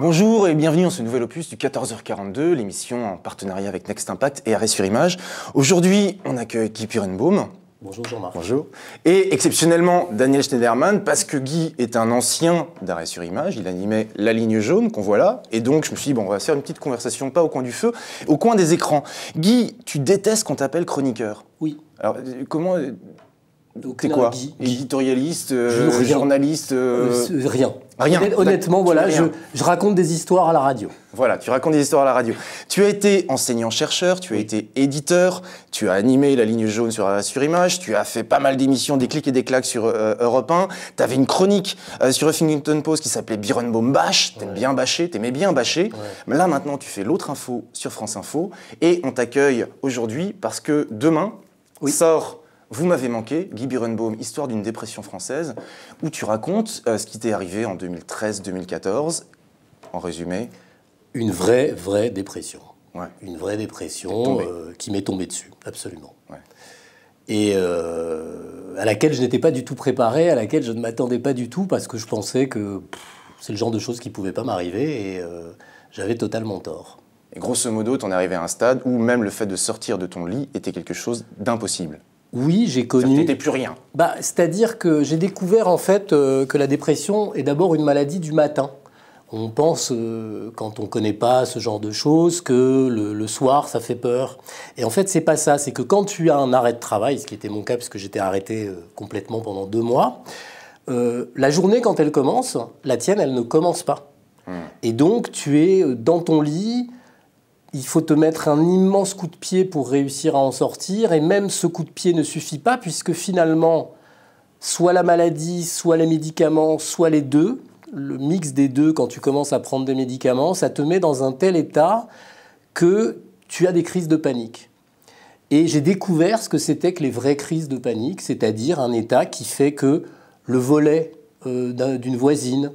Bonjour et bienvenue dans ce nouvel opus du 14h42, l'émission en partenariat avec Next Impact et Arrêt sur Image. Aujourd'hui, on accueille Guy Pirenbaum. Bonjour Jean-Marc. Bonjour. Et exceptionnellement, Daniel Schneiderman, parce que Guy est un ancien d'Arrêt sur Image, il animait La Ligne Jaune, qu'on voit là, et donc je me suis dit, bon, on va faire une petite conversation, pas au coin du feu, au coin des écrans. Guy, tu détestes qu'on t'appelle chroniqueur. Oui. Alors, comment... T'es quoi? Éditorialiste, journaliste Rien. Rien. Honnêtement, voilà, je raconte des histoires à la radio. Voilà, tu racontes des histoires à la radio. Tu as été enseignant-chercheur, tu as été éditeur, tu as animé La Ligne Jaune sur Image, tu as fait pas mal d'émissions, des clics et des claques sur Europe 1, tu avais une chronique sur Huffington Post qui s'appelait Birenbaum Bash, t'aimes bien bâcher, t'aimais bien bâcher. Mais là, maintenant, tu fais l'autre info sur France Info et on t'accueille aujourd'hui parce que demain sort... Vous m'avez manqué, Guy Pirenbaum, Histoire d'une dépression française, où tu racontes ce qui t'est arrivé en 2013-2014. En résumé, une vraie dépression. Ouais. Une vraie dépression qui m'est tombée dessus, absolument. Ouais. Et à laquelle je n'étais pas du tout préparé, à laquelle je ne m'attendais pas du tout, parce que je pensais que c'est le genre de choses qui ne pouvaient pas m'arriver, et j'avais totalement tort. Et grosso modo, t'en es arrivé à un stade où même le fait de sortir de ton lit était quelque chose d'impossible. Oui, j'ai connu... T'étais plus rien. C'est-à-dire que j'ai découvert en fait que la dépression est d'abord une maladie du matin. On pense, quand on ne connaît pas ce genre de choses, que le soir, ça fait peur. Et en fait, c'est pas ça. C'est que quand tu as un arrêt de travail, ce qui était mon cas puisque j'étais arrêté complètement pendant 2 mois, la journée, quand elle commence, la tienne, elle ne commence pas. Et donc, tu es dans ton lit... Il faut te mettre un immense coup de pied pour réussir à en sortir. Et même ce coup de pied ne suffit pas, puisque finalement, soit la maladie, soit les médicaments, soit les deux, le mix des deux, quand tu commences à prendre des médicaments, ça te met dans un tel état que tu as des crises de panique. Et j'ai découvert ce que c'était que les vraies crises de panique, c'est-à-dire un état qui fait que le volet d'une voisine,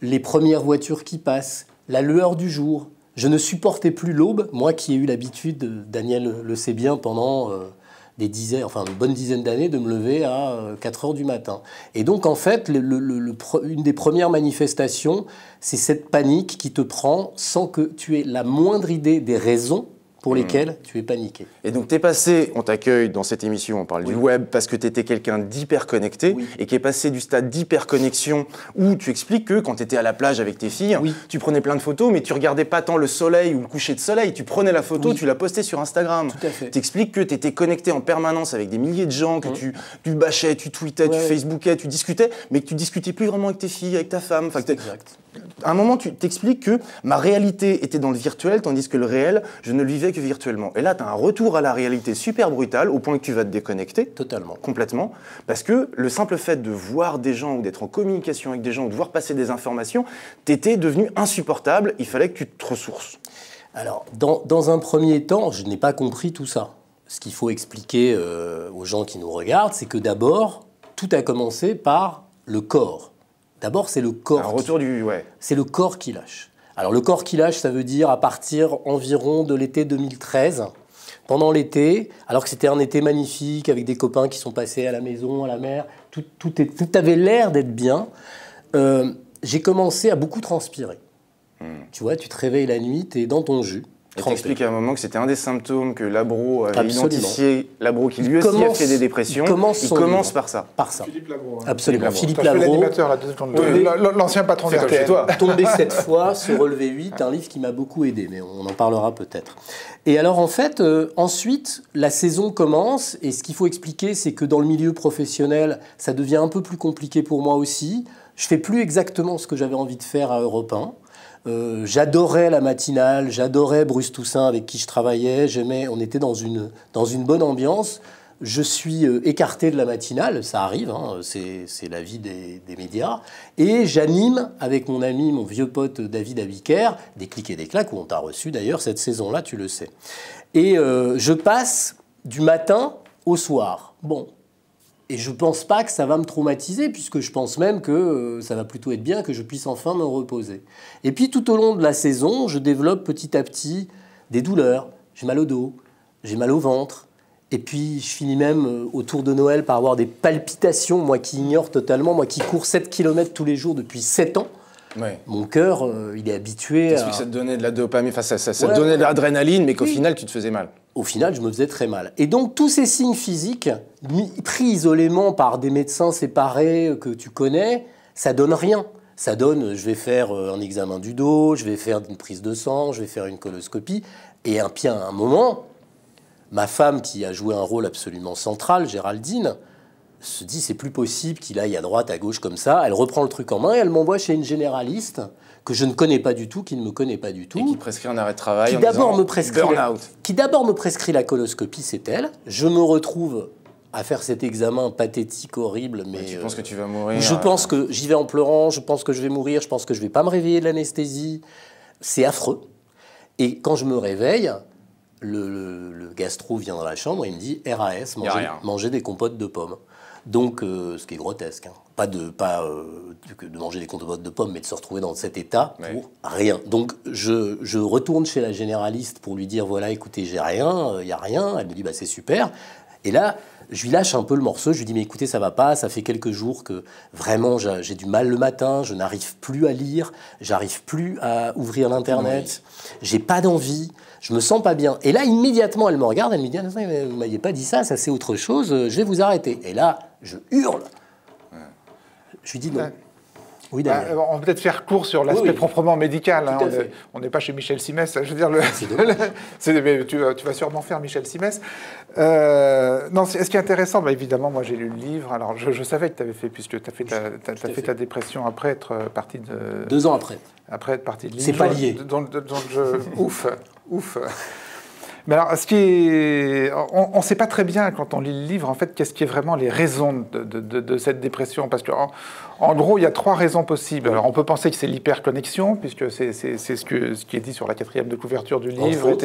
les premières voitures qui passent, la lueur du jour... Je ne supportais plus l'aube, moi qui ai eu l'habitude, Daniel le sait bien, pendant une bonne dizaine d'années, de me lever à 4 heures du matin. Et donc, en fait, une des premières manifestations, c'est cette panique qui te prend sans que tu aies la moindre idée des raisons pour lesquelles tu es paniqué. Et donc, t'es passé, on t'accueille dans cette émission, on parle du web, parce que t'étais quelqu'un d'hyper connecté, et qui est passé du stade d'hyper-connexion, où tu expliques que quand t'étais à la plage avec tes filles, tu prenais plein de photos, mais tu regardais pas tant le soleil ou le coucher de soleil, tu prenais la photo, tu la postais sur Instagram. Tout à fait. T'expliques que t'étais connecté en permanence avec des milliers de gens, que tu bâchais, tu tweetais, tu facebookais, tu discutais, mais que tu discutais plus vraiment avec tes filles, avec ta femme. Enfin, exact. À un moment, tu t'expliques que ma réalité était dans le virtuel, tandis que le réel, je ne le vivais que virtuellement. Et là, tu as un retour à la réalité super brutal, au point que tu vas te déconnecter. Totalement. Complètement. Parce que le simple fait de voir des gens, ou d'être en communication avec des gens, ou de voir passer des informations, t'étais devenu insupportable, il fallait que tu te ressources. Alors, dans un premier temps, je n'ai pas compris tout ça. Ce qu'il faut expliquer aux gens qui nous regardent, c'est que d'abord, tout a commencé par le corps. D'abord, c'est le corps. Un retour C'est le corps qui lâche. Alors, le corps qui lâche, ça veut dire à partir environ de l'été 2013. Pendant l'été, alors que c'était un été magnifique, avec des copains qui sont passés à la maison, à la mer, tout avait l'air d'être bien, j'ai commencé à beaucoup transpirer. Tu vois, tu te réveilles la nuit, tu es dans ton jus. Et t'expliques à un moment que c'était un des symptômes que Labro avait identifié, Labro qui lui aussi a fait des dépressions. Il commence par ça. Philippe Labro. Absolument. Philippe Labro. L'animateur, l'ancien patron de RTL. Tombé cette fois, se relever 8, un livre qui m'a beaucoup aidé, mais on en parlera peut-être. Et alors en fait, ensuite, la saison commence, et ce qu'il faut expliquer, c'est que dans le milieu professionnel, ça devient un peu plus compliqué pour moi aussi. Je fais plus exactement ce que j'avais envie de faire à Europe 1. J'adorais la matinale, j'adorais Bruce Toussaint avec qui je travaillais, on était dans une bonne ambiance. Je suis écarté de la matinale, ça arrive, hein, c'est la vie des médias. Et j'anime avec mon ami, mon vieux pote David Abiker, des clics et des claques, où on t'a reçu d'ailleurs cette saison-là, tu le sais. Et je passe du matin au soir. Bon. Et je ne pense pas que ça va me traumatiser, puisque je pense même que ça va plutôt être bien que je puisse enfin me reposer. Et puis tout au long de la saison, je développe petit à petit des douleurs. J'ai mal au dos, j'ai mal au ventre. Et puis je finis même autour de Noël par avoir des palpitations, moi qui ignore totalement, moi qui cours 7 km tous les jours depuis 7 ans. Ouais. Mon cœur, il est habitué Parce que ça te donnait de la dopamine, enfin, ça te donnait de l'adrénaline, mais qu'au final, tu te faisais mal. Au final, je me faisais très mal. Et donc, tous ces signes physiques, pris isolément par des médecins séparés que tu connais, ça donne rien. Ça donne, je vais faire un examen du dos, je vais faire une prise de sang, je vais faire une coloscopie. Et à un moment, ma femme, qui a joué un rôle absolument central, Géraldine, se dit c'est plus possible qu'il aille à droite, à gauche comme ça. Elle reprend le truc en main et elle m'envoie chez une généraliste que je ne connais pas du tout, qui ne me connaît pas du tout. Et qui prescrit un arrêt de travail qui d'abord me prescrit la coloscopie, c'est elle. Je me retrouve à faire cet examen pathétique, horrible, mais... Tu penses que tu vas mourir. Je pense que j'y vais en pleurant, je pense que je vais mourir, je pense que je ne vais pas me réveiller de l'anesthésie. C'est affreux. Et quand je me réveille, le gastro vient dans la chambre et il me dit RAS, manger des compotes de pommes. Donc, ce qui est grotesque, hein. Pas de manger des compotes de pommes, mais de se retrouver dans cet état pour rien. Donc, je retourne chez la généraliste pour lui dire, voilà, écoutez, j'ai rien, il n'y a rien. Elle me dit, bah, c'est super. Et là, je lui lâche un peu le morceau, je lui dis, mais écoutez, ça va pas, ça fait quelques jours que vraiment j'ai du mal le matin, je n'arrive plus à lire, j'arrive plus à ouvrir l'Internet, j'ai pas d'envie, je me sens pas bien. Et là, immédiatement, elle me regarde, elle me dit, vous m'aviez pas dit ça, ça c'est autre chose, je vais vous arrêter. Et là, je hurle. Je lui dis non. Oui, Daniel. On va peut-être faire court sur l'aspect proprement médical. Hein. On n'est pas chez Michel Simès. Je veux dire, tu vas sûrement faire Michel Simès. Non, ce qui est intéressant, bah, évidemment, moi j'ai lu le livre. Alors, je savais que tu avais fait, puisque tu as fait ta dépression après être parti de... 2 ans après. Après être parti de l'île. C'est pas lié. Donc ouf. Mais alors, on ne sait pas très bien, quand on lit le livre, en fait, qu'est-ce qui est vraiment les raisons de cette dépression. Parce qu'en gros, il y a 3 raisons possibles. Alors, on peut penser que c'est l'hyperconnexion, puisque c'est ce qui est dit sur la 4e de couverture du livre,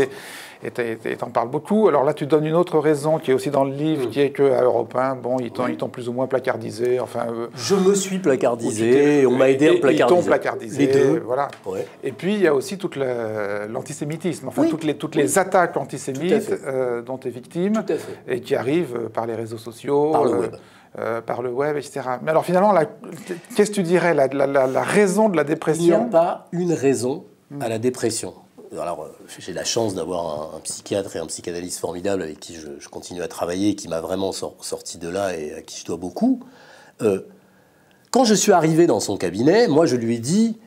et t'en parles beaucoup. Alors là, tu donnes une autre raison, qui est aussi dans le livre, qui est qu'à Europe 1, bon, ils t'ont plus ou moins placardisé. Enfin, je me suis placardisé, on m'a aidé à me placardiser. Ils t'ont placardisé, les deux. Voilà. Ouais. Et puis, il y a aussi tout l'antisémitisme, enfin, toutes les attaques antisémites dont tu es victime, et qui arrivent par les réseaux sociaux, par le web, etc. Mais alors finalement, qu'est-ce que tu dirais, la raison de la dépression? Il n'y a pas une raison à la dépression. Alors, j'ai la chance d'avoir un psychiatre et un psychanalyste formidable avec qui je continue à travailler, qui m'a vraiment sorti de là et à qui je dois beaucoup. Quand je suis arrivé dans son cabinet, moi je lui ai dit...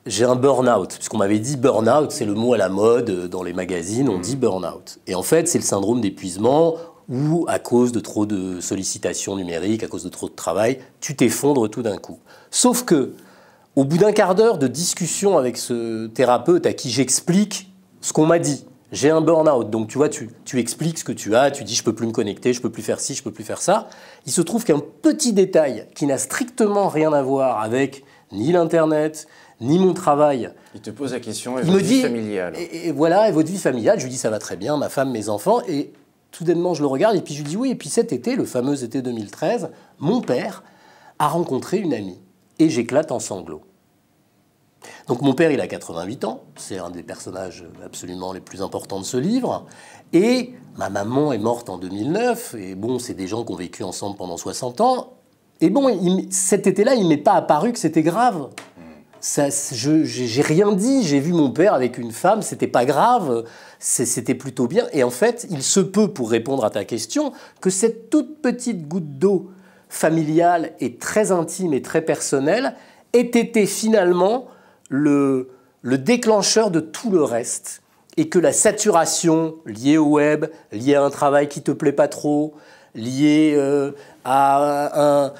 J'ai un burn-out, puisqu'on m'avait dit burn-out, c'est le mot à la mode dans les magazines, on dit burn-out. Et en fait, c'est le syndrome d'épuisement où, à cause de trop de sollicitations numériques, à cause de trop de travail, tu t'effondres tout d'un coup. Sauf que, au bout d'un quart d'heure de discussion avec ce thérapeute à qui j'explique ce qu'on m'a dit, j'ai un burn-out, donc tu vois, tu expliques ce que tu as, tu dis je peux plus me connecter, je peux plus faire ci, je peux plus faire ça. Il se trouve qu'un petit détail qui n'a strictement rien à voir avec ni l'Internet, ni mon travail. Il te pose la question, et votre vie familiale. Et voilà, et votre vie familiale. Je lui dis, ça va très bien, ma femme, mes enfants. Et soudainement, je le regarde, et puis je lui dis, oui, et puis cet été, le fameux été 2013, mon père a rencontré une amie. Et j'éclate en sanglots. Donc mon père, il a 88 ans. C'est un des personnages absolument les plus importants de ce livre. Et ma maman est morte en 2009. Et bon, c'est des gens qui ont vécu ensemble pendant 60 ans. Et bon, cet été-là, il ne m'est pas apparu que c'était grave. J'ai rien dit, j'ai vu mon père avec une femme, c'était pas grave, c'était plutôt bien. Et en fait, il se peut, pour répondre à ta question, que cette toute petite goutte d'eau familiale et très intime et très personnelle ait été finalement le déclencheur de tout le reste. Et que la saturation liée au web, liée à un travail qui te plaît pas trop, liée à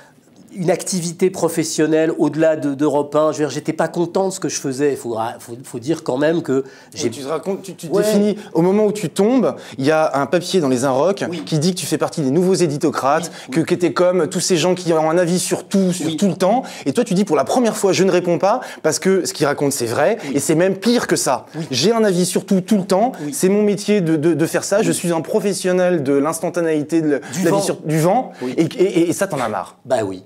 une activité professionnelle au-delà d'Europe 1. Je veux dire, j'étais pas content de ce que je faisais. Il faut dire quand même que j'ai... Tu te racontes, tu définis, au moment où tu tombes, il y a un papier dans les Inrocks qui dit que tu fais partie des nouveaux éditocrates, que t'es comme tous ces gens qui ont un avis sur tout, tout le temps. Et toi, tu dis pour la première fois, je ne réponds pas parce que ce qu'il raconte, c'est vrai. Et c'est même pire que ça. J'ai un avis sur tout, tout le temps. C'est mon métier de faire ça. Je suis un professionnel de l'instantanéité, du vent. Et ça, t'en as marre. Bah oui.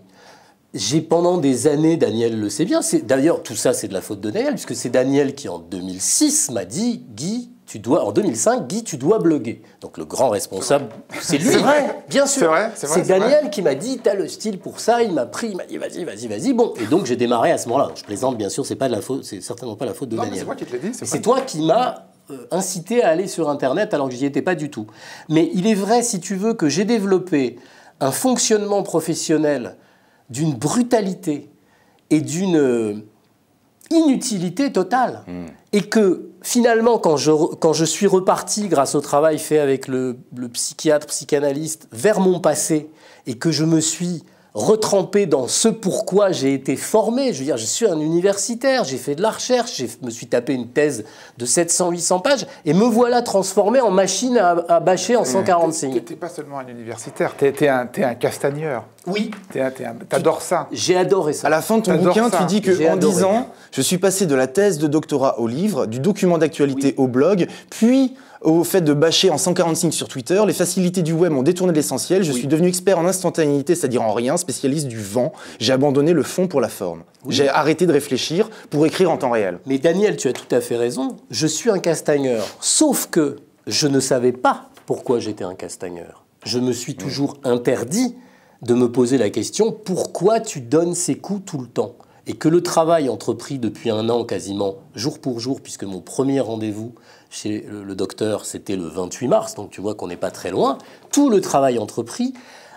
J'ai pendant des années, Daniel le sait bien, d'ailleurs tout ça c'est de la faute de Daniel, puisque c'est Daniel qui en 2006 m'a dit « Guy, en 2005, Guy, tu dois bloguer ». Donc le grand responsable, c'est lui. C'est vrai. Bien sûr. C'est Daniel qui m'a dit « T'as le style pour ça », il m'a pris, il m'a dit « Vas-y ». Bon, et donc j'ai démarré à ce moment-là. Je plaisante, bien sûr, c'est certainement pas la faute de Daniel. C'est moi qui te l'ai dit. C'est toi qui m'as incité à aller sur Internet alors que j'y étais pas du tout. Mais il est vrai, si tu veux, que j'ai développé un fonctionnement professionnel d'une brutalité et d'une inutilité totale. Et que finalement, quand je suis reparti grâce au travail fait avec le psychiatre, psychanalyste, vers mon passé, et que je me suis retrempé dans ce pourquoi j'ai été formé, je veux dire, je suis un universitaire, j'ai fait de la recherche, je me suis tapé une thèse de 700-800 pages, et me voilà transformé en machine à bâcher en 140 signes. T'es pas seulement un universitaire, t'es un castagneur. Oui. T'adores ça. J'ai adoré ça. À la fin de ton bouquin, tu dis qu'en 10 ans, je suis passé de la thèse de doctorat au livre, du document d'actualité au blog, puis au fait de bâcher en 140 signes sur Twitter. Les facilités du web m'ont détourné de l'essentiel. Je suis devenu expert en instantanéité, c'est-à-dire en rien, spécialiste du vent. J'ai abandonné le fond pour la forme. J'ai arrêté de réfléchir pour écrire en temps réel. Mais Daniel, tu as tout à fait raison. Je suis un castagneur. Sauf que je ne savais pas pourquoi j'étais un castagneur. Je me suis toujours interdit de me poser la question « Pourquoi tu donnes ces coups tout le temps ?» Et que le travail entrepris depuis 1 an quasiment, jour pour jour, puisque mon premier rendez-vous chez le docteur, c'était le 28 mars, donc tu vois qu'on n'est pas très loin, tout le travail entrepris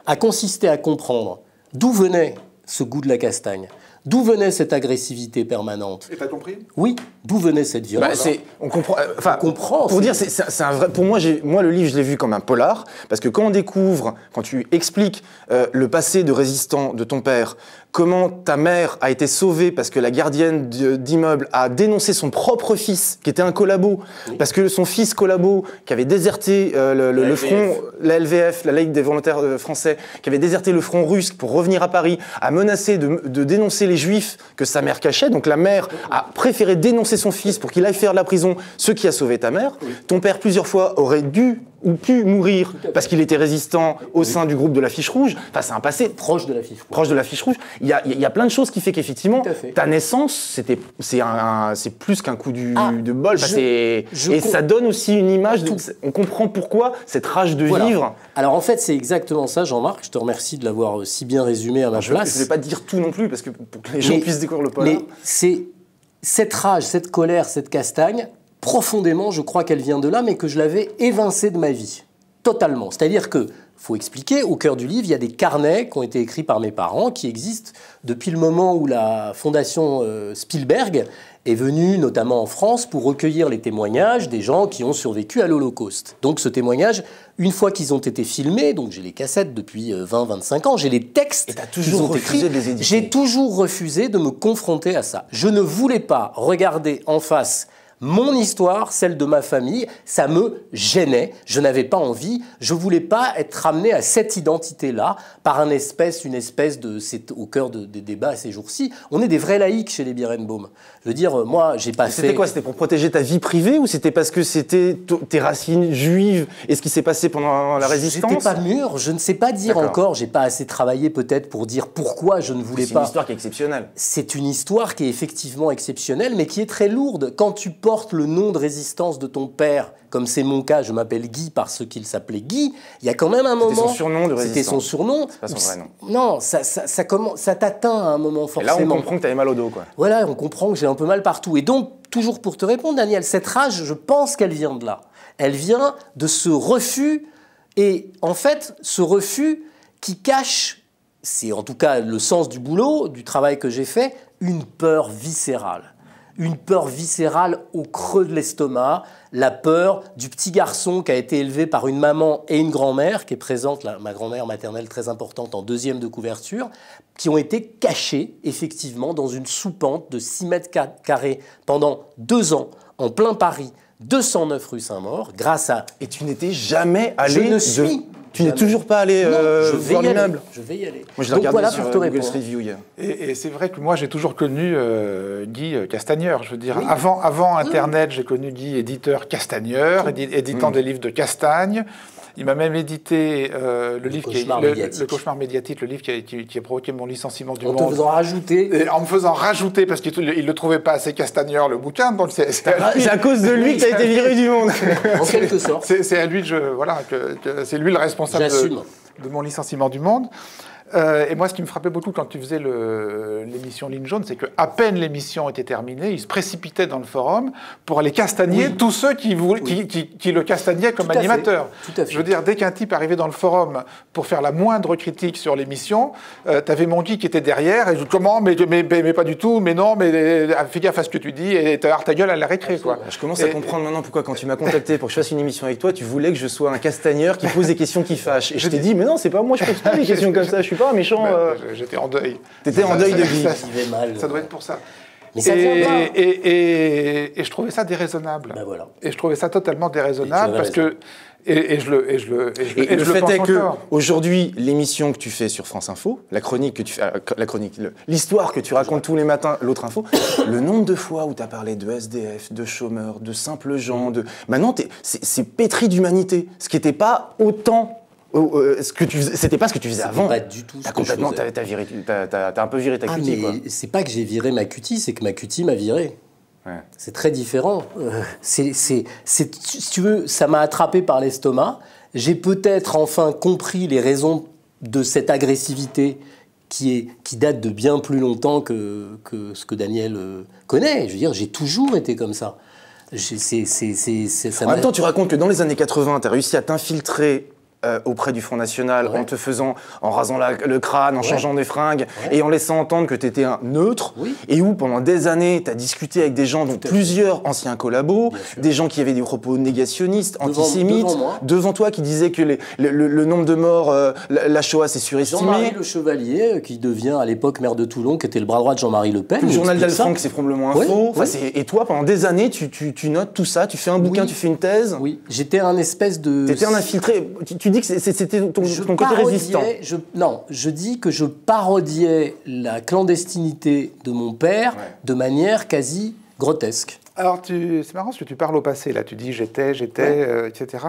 a consisté à comprendre d'où venait ce goût de la castagne, d'où venait cette agressivité permanente. Et t'as compris ? Oui, d'où venait cette violence. On comprend. Enfin, on comprend. Pour dire, c'est un vrai. Pour moi, le livre, je l'ai vu comme un polar, parce que quand on découvre, quand tu expliques le passé de résistant de ton père, comment ta mère a été sauvée parce que la gardienne d'immeuble a dénoncé son propre fils, qui était un collabo, parce que son fils collabo, qui avait déserté le front, la LVF, la Ligue des volontaires français, qui avait déserté le front russe pour revenir à Paris, a menacé de dénoncer les juifs que sa mère cachait. Donc la mère a préféré dénoncer son fils pour qu'il aille faire de la prison, ce qui a sauvé ta mère. Ton père, plusieurs fois, aurait dû ou pu mourir parce qu'il était résistant au sein du groupe de l'Affiche Rouge. Enfin, c'est un passé proche de l'Affiche Rouge. Proche de l'Affiche Rouge. Il y a plein de choses qui fait qu'effectivement, ta naissance, c'est plus qu'un coup de bol. Et ça donne aussi une image. On comprend pourquoi cette rage de vivre. Alors en fait, c'est exactement ça, Jean-Marc. Je te remercie de l'avoir si bien résumé à ma place. Je ne vais pas dire tout non plus, parce que pour que les gens puissent découvrir le polar. Mais c'est cette rage, cette colère, cette castagne, profondément, je crois qu'elle vient de là, mais que je l'avais évincée de ma vie. Totalement. C'est-à-dire que, faut expliquer, au cœur du livre, il y a des carnets qui ont été écrits par mes parents, qui existent depuis le moment où la fondation Spielberg est venue, notamment en France, pour recueillir les témoignages des gens qui ont survécu à l'Holocauste. Donc ce témoignage, une fois qu'ils ont été filmés, donc j'ai les cassettes depuis 20-25 ans, j'ai les textes qu'ils ont écrits, j'ai toujours refusé de me confronter à ça. Je ne voulais pas regarder en face mon histoire, celle de ma famille, ça me gênait. Je n'avais pas envie. Je ne voulais pas être ramené à cette identité-là par une espèce de... C'est au cœur des débats ces jours-ci. On est des vrais laïcs chez les Birenbaum. Je veux dire, moi, j'ai pas fait... C'était quoi? C'était pour protéger ta vie privée ou c'était parce que c'était tes racines juives et ce qui s'est passé pendant la résistance? J'étais pas mûr. Je ne sais pas dire encore. J'ai pas assez travaillé peut-être pour dire pourquoi je ne voulais pas... C'est une histoire qui est exceptionnelle. C'est une histoire qui est effectivement exceptionnelle, mais qui est très lourde. Quand tu porte le nom de résistance de ton père, comme c'est mon cas, je m'appelle Guy parce qu'il s'appelait Guy, il y a quand même un moment... C'était son surnom de résistant. C'était son surnom. C'est pas son vrai nom. Non, ça t'atteint à un moment forcément. Et là, on comprend que t'avais mal au dos, quoi. Voilà, on comprend que j'ai un peu mal partout. Et donc, toujours pour te répondre, Daniel, cette rage, je pense qu'elle vient de là. Elle vient de ce refus, et en fait, ce refus qui cache, c'est en tout cas le sens du boulot, du travail que j'ai fait, une peur viscérale. Une peur viscérale au creux de l'estomac, la peur du petit garçon qui a été élevé par une maman et une grand-mère, qui est présente, ma grand-mère maternelle très importante en 2e de couverture, qui ont été cachés, effectivement, dans une soupente de 6 mètres carrés pendant 2 ans, en plein Paris, 209 rue Saint-Maur, grâce à... Et tu n'étais jamais allé... Je ne suis... Tu n'es toujours pas allé voir l'immeuble? Je vais y aller. Moi, je l'ai regardé sur Google Street View hier. Et c'est vrai que moi, j'ai toujours connu Guy Castagneur. Je veux dire, avant Internet, j'ai connu Guy éditeur Castagneur, éditant des livres de Castagne. Il m'a même édité le livre le Cauchemar médiatique, le livre qui a provoqué mon licenciement du Monde. En te faisant rajouter. Et en me faisant rajouter, parce qu'il ne le trouvait pas assez castagneur, le bouquin. Donc c'est à cause de lui que tu as été viré du Monde. En quelque sorte. C'est à lui c'est lui le responsable de mon licenciement du Monde. Et moi, ce qui me frappait beaucoup quand tu faisais l'émission Ligne Jaune, c'est qu'à peine l'émission était terminée, il se précipitait dans le forum pour aller castagner tous ceux qui le castagnaient comme animateur. Tout à fait. Je veux dire, dès qu'un type arrivait dans le forum pour faire la moindre critique sur l'émission, t'avais mon Guy qui était derrière, et comment, mais pas du tout, mais non, mais fais gaffe à ce que tu dis, et t'as ta gueule à la récré, quoi. Je commence à comprendre maintenant pourquoi, quand tu m'as contacté pour que je fasse une émission avec toi, tu voulais que je sois un castagneur qui pose des questions qui fâchent. Et je t'ai dit, mais non, c'est pas moi, je pose pas des questions comme ça, je suis pas un méchant. J'étais en deuil. T'étais en deuil de vie. Ça doit être pour ça. Mais ça vient pas. Et je trouvais ça déraisonnable. Ben voilà. Et je trouvais ça totalement déraisonnable parce que. Et le fait est que aujourd'hui, l'émission que tu fais sur France Info, la chronique que tu fais, l'histoire que tu racontes tous les matins, l'autre info, le nombre de fois où tu as parlé de SDF, de chômeurs, de simples gens, maintenant c'est pétri d'humanité, ce qui n'était pas autant. C'était pas ce que tu faisais avant. Pas du tout. T'as complètement, t'as un peu viré ta cutie, quoi. C'est pas que j'ai viré ma cutie, c'est que ma cutie m'a viré. Ouais. C'est très différent. Si tu veux, ça m'a attrapé par l'estomac. J'ai peut-être enfin compris les raisons de cette agressivité qui date de bien plus longtemps que ce que Daniel connaît. Je veux dire, j'ai toujours été comme ça. En même temps, tu racontes que dans les années 80, tu as réussi à t'infiltrer auprès du Front National, en rasant le crâne, en changeant des fringues, et en laissant entendre que tu étais un neutre, et où pendant des années, tu as discuté avec des gens, dont plusieurs anciens collabos, des gens qui avaient des propos négationnistes, antisémites, devant toi, qui disaient que le nombre de morts, la Shoah, c'est surestimé. Jean-Marie Le Chevalier, qui devient à l'époque maire de Toulon, qui était le bras droit de Jean-Marie Le Pen. Le journal d'Alfranc, c'est probablement info. Et toi, pendant des années, tu notes tout ça, tu fais un bouquin, tu fais une thèse. Oui, j'étais un espèce de... T'étais un infiltré. Tu dis que c'était ton côté résistant. Je dis que je parodiais la clandestinité de mon père de manière quasi grotesque. Alors, c'est marrant parce que tu parles au passé, là. Tu dis j'étais, etc.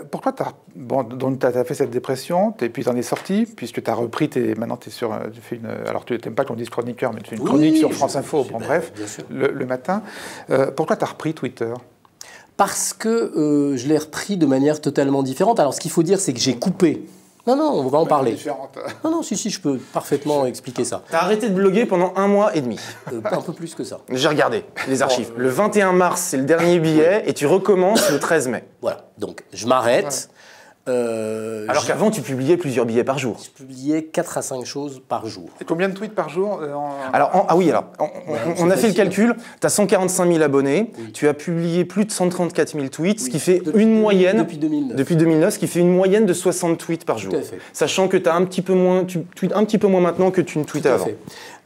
Pourquoi tu as fait cette dépression, et puis tu en es sorti, puisque tu as repris, maintenant tu fais une... Alors, tu n'aimes pas qu'on dise chroniqueur, mais tu fais une chronique sur France Info, bref, le matin. Pourquoi tu as repris Twitter ? Parce que je l'ai repris de manière totalement différente. Alors, ce qu'il faut dire, c'est que j'ai coupé. Non, on va en parler. Non, si, je peux parfaitement expliquer ça. T'as arrêté de bloguer pendant 1 mois et demi. Un peu plus que ça. J'ai regardé les archives. Le 21 mars, c'est le dernier billet, et tu recommences le 13 mai. Voilà, donc je m'arrête. Alors qu'avant, tu publiais plusieurs billets par jour. Je publiais 4 à 5 choses par jour. Et combien de tweets par jour Alors, on a fait le calcul. Tu as 145 000 abonnés. Oui. Tu as publié plus de 134 000 tweets, ce qui fait une moyenne... Depuis 2009, ce qui fait une moyenne de 60 tweets par jour. Tout à fait. Sachant que tu tweets un petit peu moins maintenant que tu ne tweetais avant.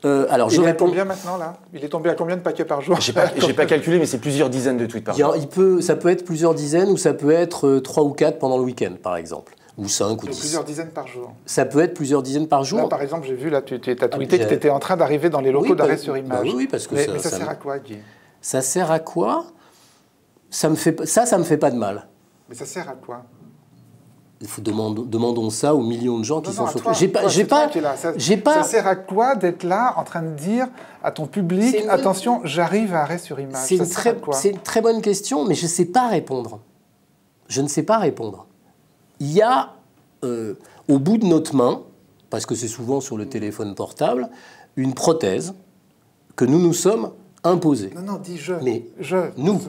Alors, il est combien maintenant, là ? Il est tombé à combien de paquets par jour ? J'ai pas calculé, mais c'est plusieurs dizaines de tweets par jour. Ça peut être plusieurs dizaines, ou ça peut être 3 ou 4 pendant le week-end, par exemple. Ou 5 ou 10. Plusieurs dizaines par jour. Ça peut être plusieurs dizaines par jour. Là, par exemple, j'ai vu, là, tu as tweeté que tu étais en train d'arriver dans les locaux d'arrêt sur image. Oui, parce que mais ça sert à quoi, Guy ? Ça sert à quoi ? Ça me fait pas de mal. Mais ça sert à quoi ? Demandons ça aux millions de gens qui sont sur Twitter. Ça sert à quoi d'être là en train de dire à ton public, attention, j'arrive à arrêt sur image ? C'est une très bonne question, mais je ne sais pas répondre. Il y a, au bout de notre main, parce que c'est souvent sur le téléphone portable, une prothèse que nous nous sommes imposée. Non, dis je. Mais nous,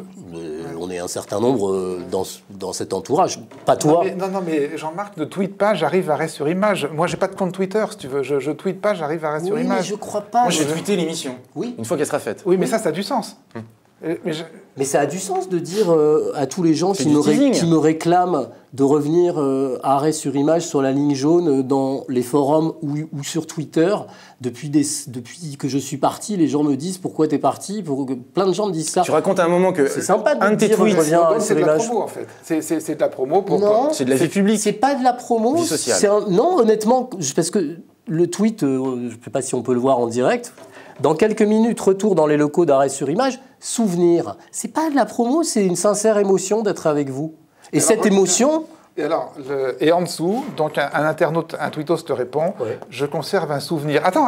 on est un certain nombre dans cet entourage. Pas toi. Non, mais Jean-Marc ne tweete pas, j'arrive à arrêt sur image. Moi, j'ai pas de compte Twitter, si tu veux. Je tweete pas, j'arrive à arrêt sur image. Mais je crois pas. Moi, j'ai tweeté l'émission. Oui. Une fois qu'elle sera faite. Oui, mais ça a du sens. Mais ça a du sens de dire à tous les gens qui me réclament de revenir à arrêt sur image sur la ligne jaune dans les forums ou sur Twitter. Depuis que je suis parti, les gens me disent pourquoi t'es parti. Plein de gens me disent ça. Tu racontes à un moment que c'est sympa de dire tweets, je reviens à c'est de la promo en fait. C'est de la promo pour. Non, c'est de la vie publique. C'est pas de la promo. Vie sociale. Non, honnêtement, parce que le tweet, je ne sais pas si on peut le voir en direct. Dans quelques minutes, retour dans les locaux d'arrêt sur image. Souvenir. C'est pas de la promo, c'est une sincère émotion d'être avec vous. Et cette émotion, Et en dessous, donc un internaute, un tweetos te répond, Ouais. je conserve un souvenir. Attends.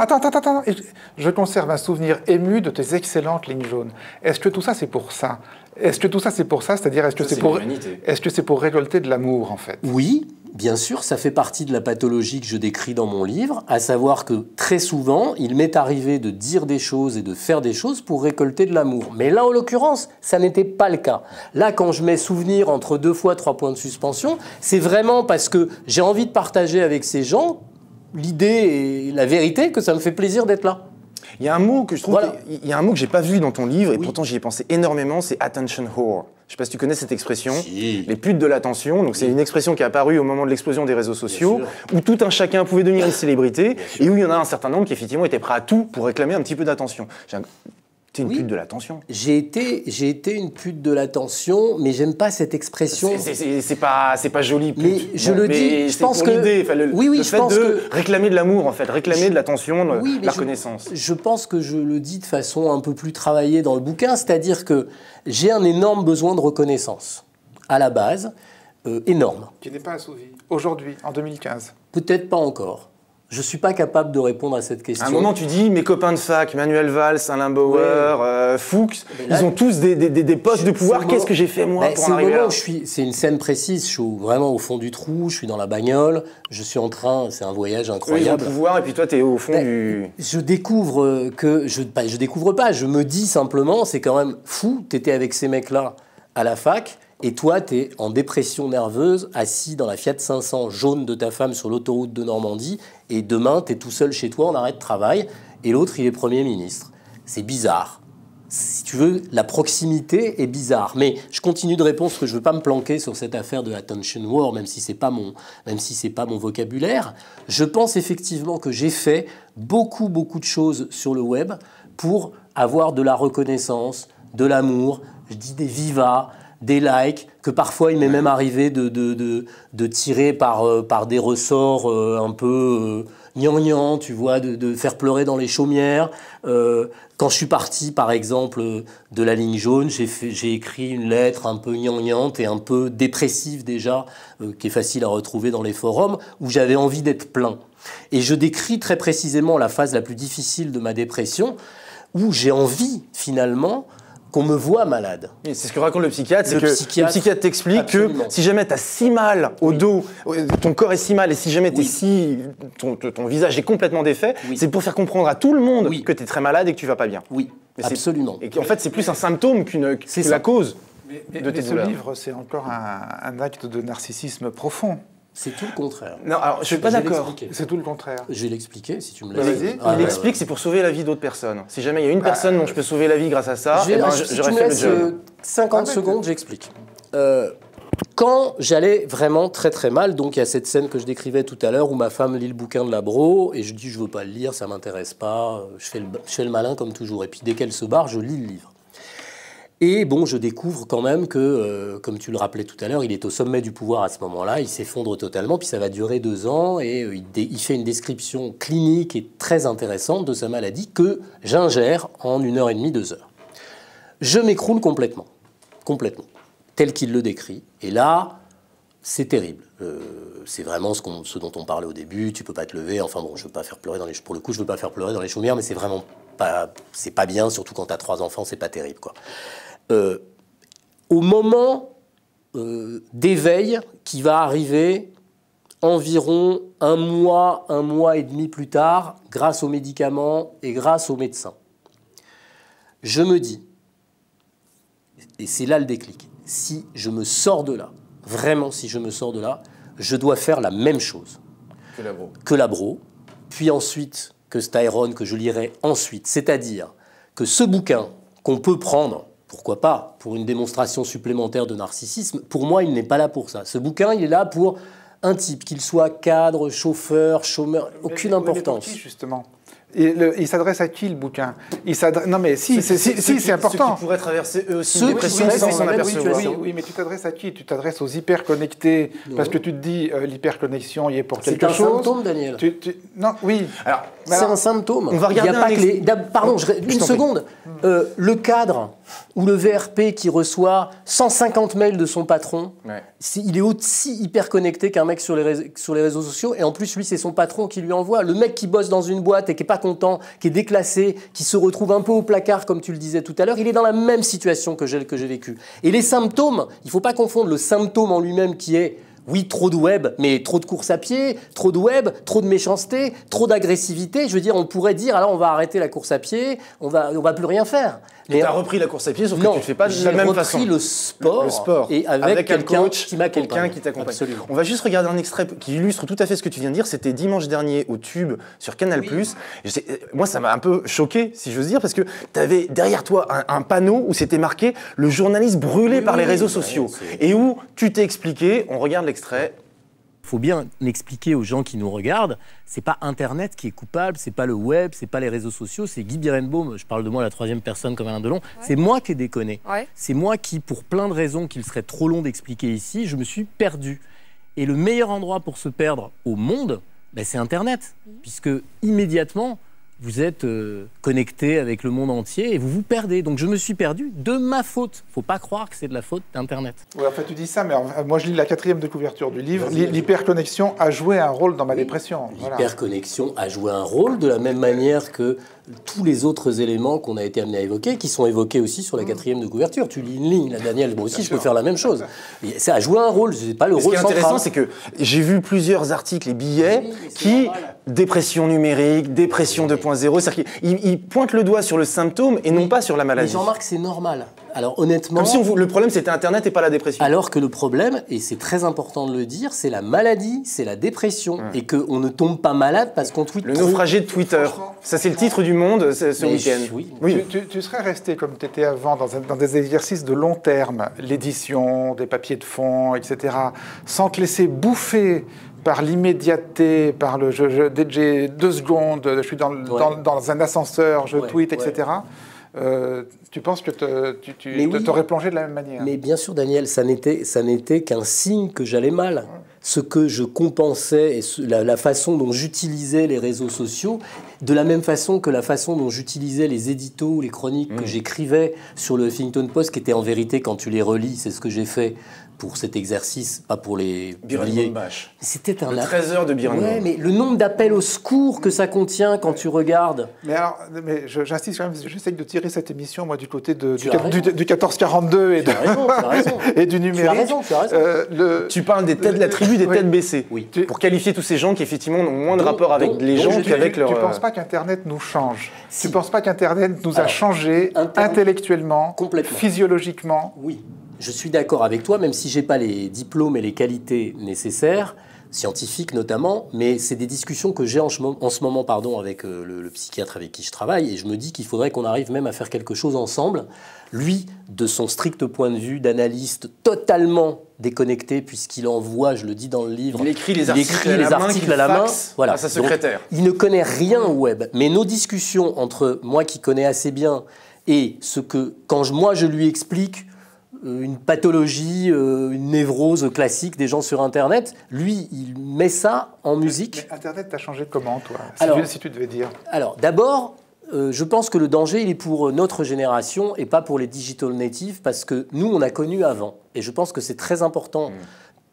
Je conserve un souvenir ému de tes excellentes lignes jaunes. Est-ce que tout ça, c'est pour ça? Est-ce que tout ça, c'est pour ça? C'est-à-dire, est-ce que Ça, c'est pour, l'humanité. est-ce que c'est pour récolter de l'amour, en fait? Oui, bien sûr, ça fait partie de la pathologie que je décris dans mon livre, à savoir que très souvent, il m'est arrivé de dire des choses et de faire des choses pour récolter de l'amour. Mais là, en l'occurrence, ça n'était pas le cas. Là, quand je mets souvenir entre 2 fois 3 points de suspension, c'est vraiment parce que j'ai envie de partager avec ces gens l'idée et la vérité que ça me fait plaisir d'être là. Il y a un mot que je trouve, Voilà. il y a un mot que j'ai pas vu dans ton livre et Oui. pourtant j'y ai pensé énormément, c'est attention whore. Je sais pas si tu connais cette expression. Si. Les putes de l'attention. Donc c'est une expression qui est apparue au moment de l'explosion des réseaux sociaux, où tout un chacun pouvait devenir une célébrité et où il y en a un certain nombre qui effectivement étaient prêts à tout pour réclamer un petit peu d'attention. T'es une Oui. pute de l'attention. J'ai été une pute de l'attention, mais j'aime pas cette expression. C'est pas joli. Pute. Mais je le dis, mais je c'est pense ton que- idée, enfin, Oui, le je fait pense de que- réclamer de l'amour en fait, réclamer de l'attention, de Oui, mais la je- reconnaissance. Je pense que je le dis de façon un peu plus travaillée dans le bouquin, c'est-à-dire que j'ai un énorme besoin de reconnaissance, à la base, énorme. Qui n'est pas assouvi. Aujourd'hui, en 2015. Peut-être pas encore. Je ne suis pas capable de répondre à cette question. À un moment, tu dis, mes copains de fac, Manuel Valls, Alain Bauer, Fuchs, Mais là, ils ont tous des postes de pouvoir. c'est le Qu'est-ce moment- que j'ai fait, moi, Ben, pour c'est en le arriver moment là où c'est une scène précise, je suis vraiment au fond du trou, je suis dans la bagnole, je suis en train, c'est un voyage Eux, ils ont le incroyable. pouvoir, et puis toi, t'es au fond Ben, du... Je découvre que... je découvre pas, je me dis simplement, c'est quand même fou, t'étais avec ces mecs-là à la fac, et toi, t'es en dépression nerveuse, assis dans la Fiat 500 jaune de ta femme sur l'autoroute de Normandie, et demain, t'es tout seul chez toi en arrêt de travail, et l'autre, il est Premier ministre. C'est bizarre. Si tu veux, la proximité est bizarre. Mais je continue de répondre parce que je ne veux pas me planquer sur cette affaire de attention war, même si ce n'est pas mon vocabulaire. Je pense effectivement que j'ai fait beaucoup de choses sur le web pour avoir de la reconnaissance, de l'amour, je dis des vivas, des likes, que parfois il m'est même arrivé de tirer par des ressorts un peu gnangnan, tu vois, de faire pleurer dans les chaumières. Quand je suis parti, par exemple, de la ligne jaune, j'ai écrit une lettre un peu gnagnante et un peu dépressive déjà, qui est facile à retrouver dans les forums, où j'avais envie d'être plein. Et je décris très précisément la phase la plus difficile de ma dépression, où j'ai envie, finalement, qu'on me voit malade. Et c'est ce que raconte le psychiatre, c'est Le que psychiatre, le psychiatre t'explique que absolument. si jamais t'as si mal au dos, ton corps est si mal, et si jamais Oui. ton visage est complètement défait, Oui. c'est pour faire comprendre à tout le monde Oui. que t'es très malade et que tu vas pas bien. Oui, Mais c'est- absolument. Et qu'en fait, c'est plus un symptôme que C'est la ça. cause Mais de tes ce douleurs. livre, c'est encore un acte de narcissisme profond. C'est tout le contraire. Non, alors je suis pas Je vais d'accord. l'expliquer. C'est tout le contraire. Je vais l'expliquer si tu me Bah, laisses. vas-y. Ah, Il ouais, explique, c'est pour sauver la vie d'autres personnes. Si jamais il y a une personne dont je peux sauver la vie grâce à ça, ouais. eh ben, Si tu j'aurais me fait le laisses job. 50 Ah, secondes, j'explique. Quand j'allais vraiment très mal, donc il y a cette scène que je décrivais tout à l'heure où ma femme lit le bouquin de Labro et je dis je veux pas le lire, ça m'intéresse pas, je fais le malin comme toujours. Et puis dès qu'elle se barre, je lis le livre. Et bon, je découvre quand même que, comme tu le rappelais tout à l'heure, il est au sommet du pouvoir à ce moment-là, il s'effondre totalement, puis ça va durer 2 ans, et il fait une description clinique et très intéressante de sa maladie que j'ingère en 1h30, 2 heures. Je m'écroule complètement, tel qu'il le décrit. Et là, c'est terrible. C'est vraiment ce dont on parlait au début, tu peux pas te lever, enfin bon, je veux pas faire pleurer pour le coup, je veux pas faire pleurer dans les chaumières, mais c'est vraiment c'est pas bien, surtout quand tu as 3 enfants, c'est pas terrible, quoi. Au moment d'éveil qui va arriver environ un mois et demi plus tard, grâce aux médicaments et grâce aux médecins, je me dis, et c'est là le déclic, si je me sors de là, vraiment si je me sors de là, je dois faire la même chose que Labro, puis ensuite que Styron, que je lirai ensuite. C'est-à-dire que ce bouquin qu'on peut prendre, pourquoi pas, pour une démonstration supplémentaire de narcissisme, pour moi, il n'est pas là pour ça. Ce bouquin, il est là pour un type, qu'il soit cadre, chauffeur, chômeur, aucune Mais importance. pour qui, justement? Il s'adresse à qui, le bouquin? Non, mais si, c'est important. Ceux qui pourraient traverser eux aussi Ceux une qui dépression seraient sans dans s'en la même apercevoir. situation. Oui, mais tu t'adresses à qui? Tu t'adresses aux hyperconnectés, parce que tu te dis, l'hyperconnexion, il est pour C'est quelque un chose. symptôme, Daniel. Non, oui. Alors, C'est un symptôme. on va regarder Il y a pas un que les... Pardon, une t'en seconde. Le cadre, ou le VRP qui reçoit 150 mails de son patron, il est aussi hyper connecté qu'un mec sur les réseaux sociaux. Et en plus, lui, c'est son patron qui lui envoie. Le mec qui bosse dans une boîte et qui n'est pas content, qui est déclassé, qui se retrouve un peu au placard, comme tu le disais tout à l'heure, il est dans la même situation que j'ai vécue. Et les symptômes, il ne faut pas confondre le symptôme en lui-même qui est... Oui, trop de web, mais trop de course à pied, trop de web, trop de méchanceté, trop d'agressivité. Je veux dire, on pourrait dire, alors on va arrêter la course à pied, on va plus rien faire. Mais tu as repris la course à pied, sauf que tu ne le fais pas de la même façon. J'ai repris le sport et avec quelqu'un qui quelqu'un qui t'accompagne. On va juste regarder un extrait qui illustre tout à fait ce que tu viens de dire. C'était dimanche dernier au Tube sur Canal+. Moi, ça m'a un peu choqué, si j'ose dire, parce que tu avais derrière toi un panneau où c'était marqué « Le journaliste brûlé par les réseaux sociaux ». Et où tu t'es expliqué, on regarde l'extrait. Il faut bien expliquer aux gens qui nous regardent, c'est pas Internet qui est coupable, c'est pas le web, c'est pas les réseaux sociaux, c'est Guy Birenbaum, je parle de moi à la troisième personne comme Alain Delon, c'est moi qui ai déconné. C'est moi qui, pour plein de raisons qu'il serait trop long d'expliquer ici, je me suis perdu. Et le meilleur endroit pour se perdre au monde, c'est Internet, puisque immédiatement, vous êtes connecté avec le monde entier et vous vous perdez. Donc je me suis perdu de ma faute. Il ne faut pas croire que c'est de la faute d'Internet. Oui, en fait, tu dis ça, mais moi je lis la 4e de couverture du livre. L'hyperconnexion a joué un rôle dans ma dépression. L'hyperconnexion a joué un rôle de la même manière que tous les autres éléments qu'on a été amené à évoquer, qui sont évoqués aussi sur la 4e de couverture. Tu lis une ligne, là, Daniel, moi aussi je peux faire la même chose. Ça a joué un rôle, c'est pas le rôle central. Ce qui est intéressant, c'est que j'ai vu plusieurs articles et billets qui... Dépression numérique, dépression 2.0, c'est-à-dire qu'ils pointent le doigt sur le symptôme et non pas sur la maladie. Mais Jean-Marc, c'est normal. Alors honnêtement... Comme si le problème c'était Internet et pas la dépression. Alors que le problème, et c'est très important de le dire, c'est la maladie, c'est la dépression. Et qu'on ne tombe pas malade parce qu'on tweete. Le naufragé de Twitter. Ça c'est le titre du Monde ce week-end. Oui. Tu serais resté comme tu étais avant dans des exercices de long terme, l'édition, des papiers de fond, etc., sans te laisser bouffer par l'immédiateté, par le dès que j'ai 2 secondes, je suis dans un ascenseur, je tweete, etc. Tu penses que tu t'aurais plongé de la même manière? Mais bien sûr, Daniel, ça n'était qu'un signe que j'allais mal. Ce que je compensais, et la façon dont j'utilisais les réseaux sociaux, de la même façon que la façon dont j'utilisais les éditos, les chroniques que j'écrivais sur le Huffington Post, qui étaient en vérité, quand tu les relis, c'est ce que j'ai fait pour cet exercice, pas pour les publier. C'était un trésor de Birenbaum. Ouais, mais le nombre d'appels au secours que ça contient quand tu regardes. Mais alors, j'insiste quand même, j'essaye de tirer cette émission, moi, du côté du 1442 et du numérique. Tu as raison. Tu parles des têtes de la tribu, des têtes baissées. Pour qualifier tous ces gens qui, effectivement, ont moins de rapport avec les gens qu'avec leur... Tu ne penses pas qu'Internet nous change? Tu ne penses pas qu'Internet nous a changé intellectuellement, physiologiquement? Oui. Je suis d'accord avec toi, même si je n'ai pas les diplômes et les qualités nécessaires, scientifiques notamment, mais c'est des discussions que j'ai en ce moment avec le psychiatre avec qui je travaille, et je me dis qu'il faudrait qu'on arrive même à faire quelque chose ensemble. Lui, de son strict point de vue d'analyste totalement déconnecté, puisqu'il envoie, je le dis dans le livre, il écrit les articles à la main, voilà. À sa secrétaire. Donc, il ne connaît rien au web, mais nos discussions entre moi qui connais assez bien et ce que, quand moi je lui explique une pathologie, une névrose classique des gens sur Internet, lui, il met ça en musique. Mais Internet t'a changé comment, toi, si tu devais dire? Alors, d'abord, je pense que le danger, il est pour notre génération et pas pour les digital natives, parce que nous, on a connu avant. Et je pense que c'est très important.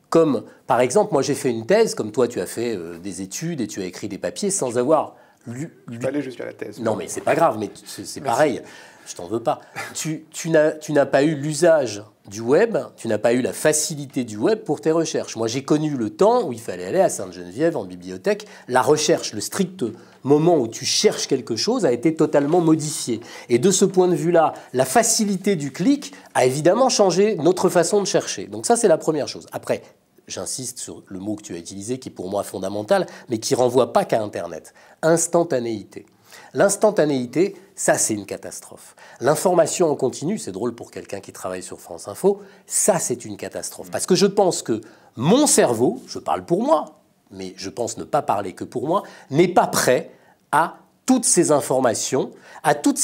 Comme, par exemple, moi, j'ai fait une thèse, comme toi, tu as fait des études et tu as écrit des papiers sans avoir lu... Je vais aller jusqu'à la thèse. Non, mais c'est pas grave, mais c'est pareil. Je t'en veux pas. Tu n'as pas eu l'usage du web, tu n'as pas eu la facilité du web pour tes recherches. Moi, j'ai connu le temps où il fallait aller à Sainte-Geneviève, en bibliothèque. La recherche, le strict moment où tu cherches quelque chose a été totalement modifié. Et de ce point de vue-là, la facilité du clic a évidemment changé notre façon de chercher. Donc ça, c'est la première chose. Après, j'insiste sur le mot que tu as utilisé, qui est pour moi fondamental, mais qui ne renvoie pas qu'à Internet. Instantanéité. L'instantanéité, ça c'est une catastrophe. L'information en continu, c'est drôle pour quelqu'un qui travaille sur France Info, ça c'est une catastrophe. Parce que je pense que mon cerveau, je parle pour moi, mais je pense ne pas parler que pour moi, n'est pas prêt à toutes ces informations, à tous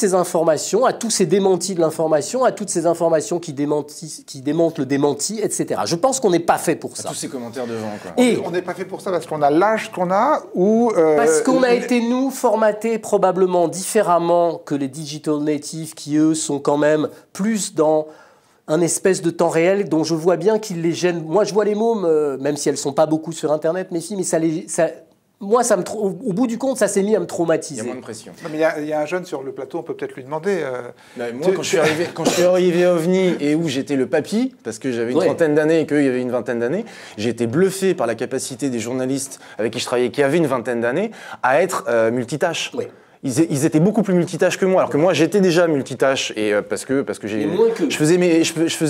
ces démentis de l'information, à toutes ces informations qui démentent le démenti, etc. Je pense qu'on n'est pas fait pour ça. Tous ces commentaires de gens, quoi. Et on n'est pas fait pour ça parce qu'on a l'âge qu'on a ou... parce qu'on a été, nous, formatés probablement différemment que les digital natives qui, eux, sont quand même plus dans un espèce de temps réel dont je vois bien qu'ils les gênent. Moi, je vois les mômes, même si elles ne sont pas beaucoup sur Internet, mes filles, mais moi, au bout du compte, ça s'est mis à me traumatiser. Il y a moins de pression. Non, mais il y a un jeune sur le plateau, on peut peut-être lui demander. Moi, quand je suis arrivé à OVNI et où j'étais le papy, parce que j'avais une trentaine d'années et qu'eux, il y avait une vingtaine d'années, j'ai été bluffé par la capacité des journalistes avec qui je travaillais, qui avaient une vingtaine d'années, à être multitâche. Oui. Ils étaient beaucoup plus multitâches que moi, alors que moi j'étais déjà multitâche et parce que je faisais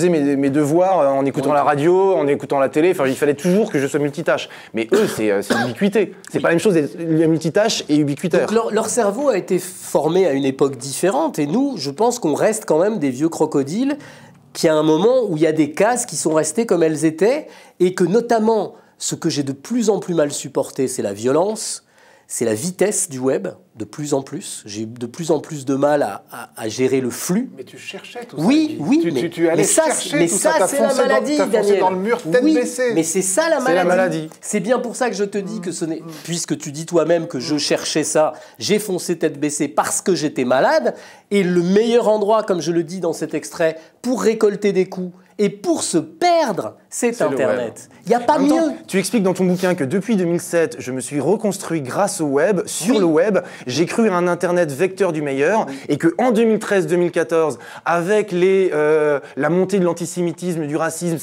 mes devoirs en écoutant la radio, en écoutant la télé. Enfin, il fallait toujours que je sois multitâche. Mais eux, c'est l'ubiquité. C'est pas la même chose d'être multitâche et ubiquitaire. Donc leur cerveau a été formé à une époque différente et nous, je pense qu'on reste quand même des vieux crocodiles qui, à un moment où il y a des cases qui sont restées comme elles étaient et que notamment ce que j'ai de plus en plus mal supporté, c'est la violence. C'est la vitesse du web, de plus en plus. J'ai de plus en plus de mal à gérer le flux. Mais tu cherchais tout oui, ça. Oui, tu allais chercher tout ça. Mais ça, c'est la maladie, Daniel. Dans le mur, tête baissée. Mais c'est ça la maladie. C'est bien pour ça que je te dis que ce n'est... Puisque tu dis toi-même que je cherchais ça, j'ai foncé tête baissée parce que j'étais malade. Et le meilleur endroit, comme je le dis dans cet extrait, pour récolter des coups et pour se perdre, c'est Internet. Il n'y a pas mieux. Tu expliques dans ton bouquin que depuis 2007, je me suis reconstruit grâce au web, sur le web. J'ai cru à un Internet vecteur du meilleur et qu'en 2013-2014, avec la montée de l'antisémitisme, du racisme,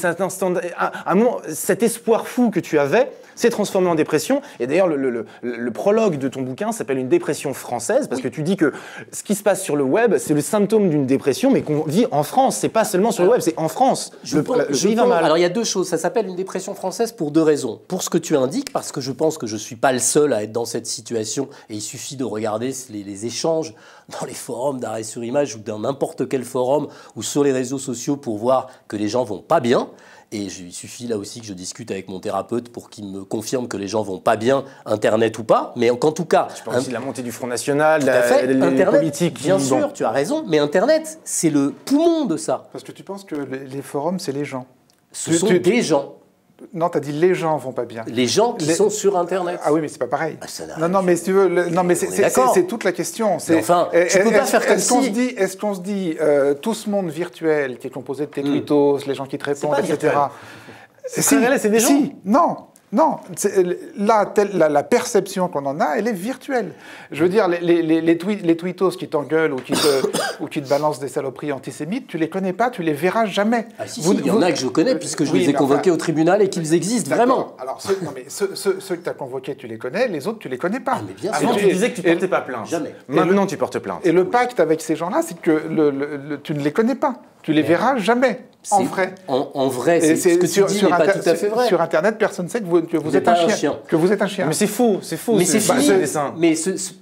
cet espoir fou que tu avais, s'est transformé en dépression. Et d'ailleurs, le prologue de ton bouquin s'appelle une dépression française, parce que tu dis que ce qui se passe sur le web, c'est le symptôme d'une dépression, mais qu'on vit en France. C'est pas seulement sur le web, c'est en France. Le pays va mal. Alors il y a deux choses. Ça s'appelle une dépression française pour deux raisons. Pour ce que tu indiques, parce que je pense que je suis pas le seul à être dans cette situation, et il suffit de regarder les échanges dans les forums d'arrêt sur image ou dans n'importe quel forum ou sur les réseaux sociaux pour voir que les gens vont pas bien. Et il suffit là aussi que je discute avec mon thérapeute pour qu'il me confirme que les gens vont pas bien, Internet ou pas. Mais qu'en tout cas... Je parle aussi de la montée du Front National, les politiques... Bien sûr, tu as raison. Mais Internet, c'est le poumon de ça. Parce que tu penses que les forums, c'est les gens. Ce sont des gens. Non, tu as dit les gens vont pas bien. Les gens qui sont sur Internet. Ah oui, mais c'est pas pareil. Non, mais si tu veux, c'est toute la question. Enfin, tu peux pas faire comme si... Est-ce qu'on se dit, tout ce monde virtuel qui est composé de tes tweetos, les gens qui te répondent, etc. C'est des gens. Si, non. Non, la perception qu'on en a, elle est virtuelle. Je veux dire, les tweetos qui t'engueulent ou qui te balancent des saloperies antisémites, tu les connais pas, tu les verras jamais. Ah si, il y en a que je connais puisque je les ai convoqués au tribunal et qu'ils existent vraiment. Alors, ceux que tu as convoqués, tu les connais, les autres, tu les connais pas. Ah, mais bien sûr. Avant, tu disais que tu portais pas plainte. Jamais. Maintenant, tu portes plainte. Et le pacte avec ces gens-là, c'est que tu ne les connais pas. Tu les verras jamais. En vrai. En vrai, ce que tu dis n'est pas tout à fait vrai. Sur Internet, personne ne sait que vous êtes un chien. Que vous êtes un chien. Mais c'est faux, Mais c'est fini. Mais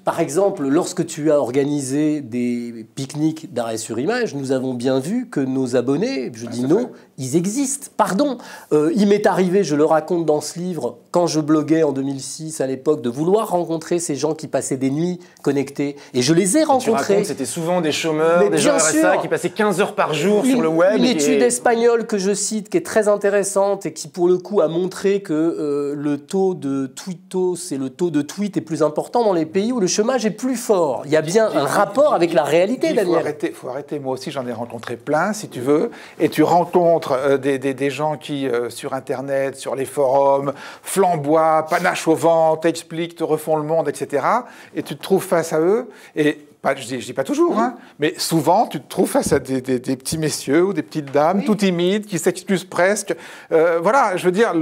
par exemple, lorsque tu as organisé des pique-niques d'arrêt sur image, nous avons bien vu que nos abonnés, je dis non, ils existent. Pardon. Il m'est arrivé, je le raconte dans ce livre, quand je bloguais en 2006 à l'époque, de vouloir rencontrer ces gens qui passaient des nuits connectés. Et je les ai rencontrés. C'était souvent des chômeurs, des gens RSA qui passaient 15 heures par jour sur le web. Une étude espagnole que je cite, qui est très intéressante et qui, pour le coup, a montré que le taux de tweetos et le taux de tweets est plus important dans les pays où le chômage est plus fort. Il y a bien un rapport avec la réalité, Daniel. Il faut arrêter. Moi aussi, j'en ai rencontré plein, si tu veux. Et tu rencontres des gens qui, sur Internet, sur les forums, flamboient, panache au vent, t'expliquent, te refont le monde, etc. Et tu te trouves face à eux. Et je dis pas toujours, hein, mais souvent, tu te trouves face à des petits messieurs ou des petites dames, tout timides, qui s'excusent presque. Voilà, je veux dire...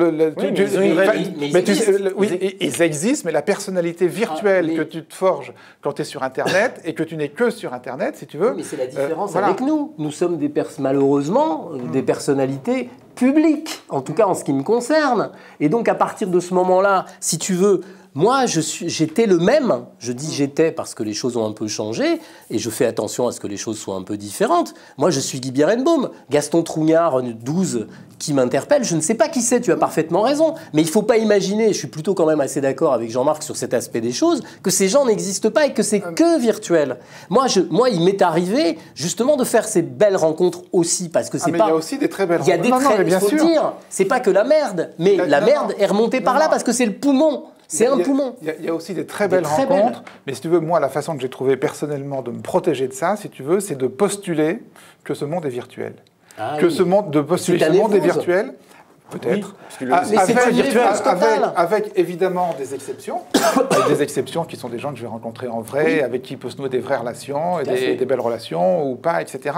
ils existent, mais la personnalité virtuelle que tu te forges quand tu es sur Internet, et que tu n'es que sur Internet, si tu veux... Mais c'est la différence avec nous. Nous sommes malheureusement des personnalités publiques, en tout cas en ce qui me concerne. Et donc, à partir de ce moment-là, si tu veux... Moi, j'étais le même. Je dis j'étais parce que les choses ont un peu changé et je fais attention à ce que les choses soient un peu différentes. Moi, je suis Guy Birenbaum. Gaston Trougnard, 12, qui m'interpelle. Je ne sais pas qui c'est, tu as parfaitement raison. Mais il ne faut pas imaginer, je suis plutôt quand même assez d'accord avec Jean-Marc sur cet aspect des choses, que ces gens n'existent pas et que c'est que virtuel. Moi, il m'est arrivé justement de faire ces belles rencontres aussi parce que c'est pas... il y a aussi des très belles rencontres. Il y a des très... Il faut le dire. C'est pas que la merde, mais la merde est remontée par là parce que c'est le poumon. C'est un poumon. Il y a aussi des très belles rencontres. Mais si tu veux, moi, la façon que j'ai trouvé personnellement de me protéger de ça, si tu veux, c'est de postuler que ce monde est virtuel. De postuler que ce monde est virtuel. Peut-être. Oui, avec évidemment des exceptions. Avec des exceptions qui sont des gens que je vais rencontrer en vrai, avec qui il peut se nouer des vraies relations, et des belles relations ou pas, etc.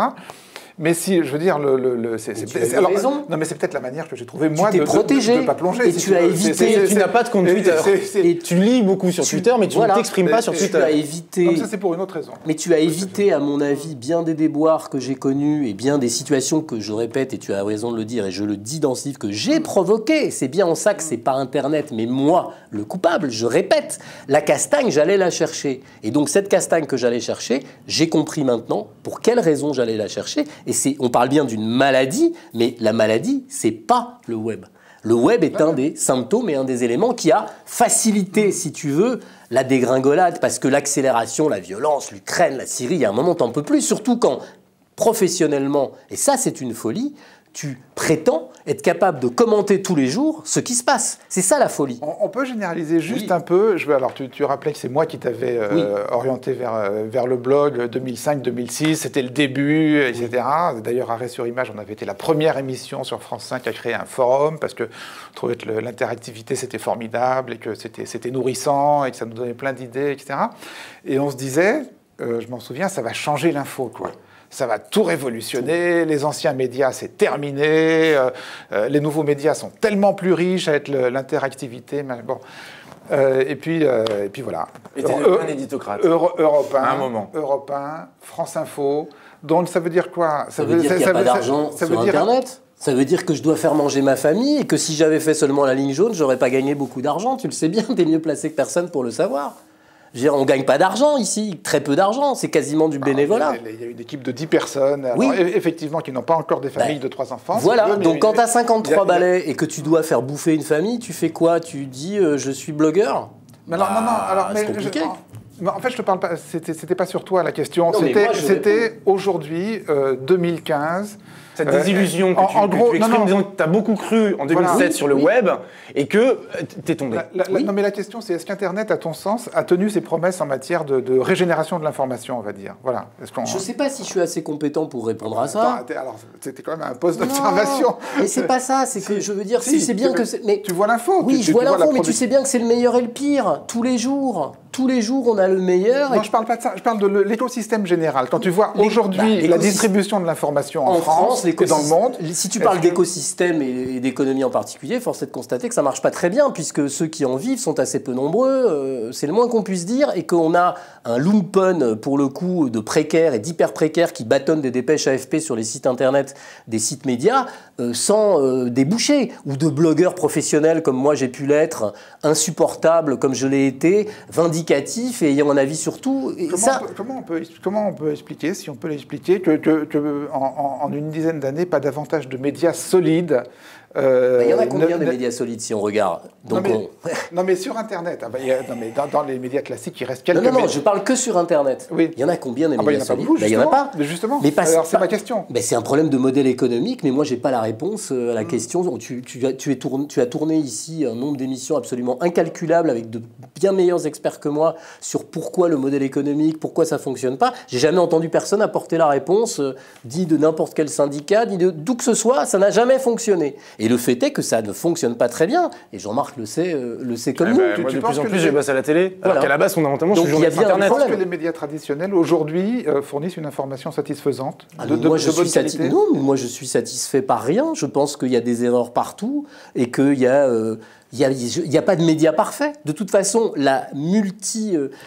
Mais si, je veux dire, non, mais c'est peut-être la manière que j'ai trouvé moi de ne pas plonger. Et tu as évité. Tu n'as pas de compte Twitter. Et tu lis beaucoup sur Twitter, mais tu ne t'exprimes pas sur Twitter. Tu as évité. Donc ça, c'est pour une autre raison. Mais tu as évité, à mon avis, bien des déboires que j'ai connus et bien des situations que je répète, et tu as raison de le dire, et je le dis dans ce livre, que j'ai provoquées. C'est bien en ça que c'est pas Internet, mais moi, le coupable. Je répète, la castagne, j'allais la chercher. Et donc cette castagne que j'allais chercher, j'ai compris maintenant pour quelles raisons j'allais la chercher. Et on parle bien d'une maladie, mais la maladie, c'est pas le web. Le web est un des symptômes et un des éléments qui a facilité, si tu veux, la dégringolade, parce que l'accélération, la violence, l'Ukraine, la Syrie, il y a un moment, t'en peux plus, surtout quand, professionnellement, et ça c'est une folie, tu prétends être capable de commenter tous les jours ce qui se passe. C'est ça la folie. On peut généraliser juste un peu. Alors, tu rappelais que c'est moi qui t'avais orienté vers le blog 2005-2006. C'était le début, etc. D'ailleurs, Arrêt sur Image, on avait été la première émission sur France 5 à créer un forum parce que je trouvais que l'interactivité, c'était formidable et que c'était nourrissant et que ça nous donnait plein d'idées, etc. Et on se disait, je m'en souviens, ça va changer l'info, quoi. Ça va tout révolutionner, les anciens médias, c'est terminé, les nouveaux médias sont tellement plus riches avec l'interactivité. Bon. Et puis voilà. Et t'es un éditocrate. Europe 1, à un moment. Europe 1, France Info. Donc ça veut dire quoi? Ça veut dire qu'il n'y a pas d'argent sur Internet. Ça veut dire que je dois faire manger ma famille et que si j'avais fait seulement la ligne jaune, j'aurais pas gagné beaucoup d'argent. Tu le sais bien, t'es mieux placé que personne pour le savoir. Je veux dire, on ne gagne pas d'argent ici, très peu d'argent, c'est quasiment du bénévolat. Il y a une équipe de 10 personnes, alors, effectivement, qui n'ont pas encore des familles de 3 enfants. Voilà, donc quand tu as 53 balais et que tu dois faire bouffer une famille, tu fais quoi? Tu dis je suis blogueur? Mais alors, c'est compliqué. En fait, je te parle pas, c'était pas sur toi la question, c'était aujourd'hui, 2015. Cette désillusion que tu exprimes, disons que tu as beaucoup cru en 2007 sur le web et que tu es tombé. Non, mais la question, c'est est-ce qu'Internet, à ton sens, a tenu ses promesses en matière de régénération de l'information, on va dire? Voilà. Je ne sais pas si je suis assez compétent pour répondre à ça. Alors, c'était quand même un poste d'observation. Mais c'est pas ça, c'est que je veux dire, c'est bien que... Mais tu vois l'info. Oui, je vois l'info, mais tu sais bien que c'est le meilleur et le pire, tous les jours. Tous les jours, on a le meilleur. Non, je parle pas de ça. Je parle de l'écosystème général. Quand tu vois aujourd'hui la distribution de l'information en France et dans le monde... Si tu parles d'écosystème et d'économie en particulier, force est de constater que ça marche pas très bien, puisque ceux qui en vivent sont assez peu nombreux. C'est le moins qu'on puisse dire, et qu'on a un lumpen, pour le coup, de précaires et d'hyper précaires qui bâtonnent des dépêches AFP sur les sites internet des sites médias, sans débouchés, ou de blogueurs professionnels comme moi j'ai pu l'être, insupportables comme je l'ai été, vindicatif et ayant un avis sur tout. Et comment on peut expliquer, si on peut l'expliquer, que en une dizaine d'années, pas davantage de médias solides il y en a combien de médias solides si on regarde? Donc non, mais sur Internet. Dans les médias classiques, il reste quelques médias. Non, je parle que sur Internet. Oui. Il y en a combien des médias solides? Il n'y en a pas. Mais justement. Alors, c'est ma question. C'est un problème de modèle économique, mais moi, je n'ai pas la réponse à la question. Tu as tourné ici un nombre d'émissions absolument incalculable avec de bien meilleurs experts que moi sur pourquoi le modèle économique, pourquoi ça ne fonctionne pas. J'ai jamais entendu personne apporter la réponse, dit de n'importe quel syndicat, dit d'où que ce soit, ça n'a jamais fonctionné. Et le fait est que ça ne fonctionne pas très bien. Et Jean-Marc le sait comme nous. Moi, de plus en plus, je bosse à la télé. Alors qu'à la base, fondamentalement, je suis journaliste Internet. Je pense que les médias traditionnels, aujourd'hui, fournissent une information satisfaisante, de bonne qualité. Non, mais moi, je suis satisfait par rien. Je pense qu'il y a des erreurs partout et qu'il y a... il n'y a pas de média parfait. De toute façon,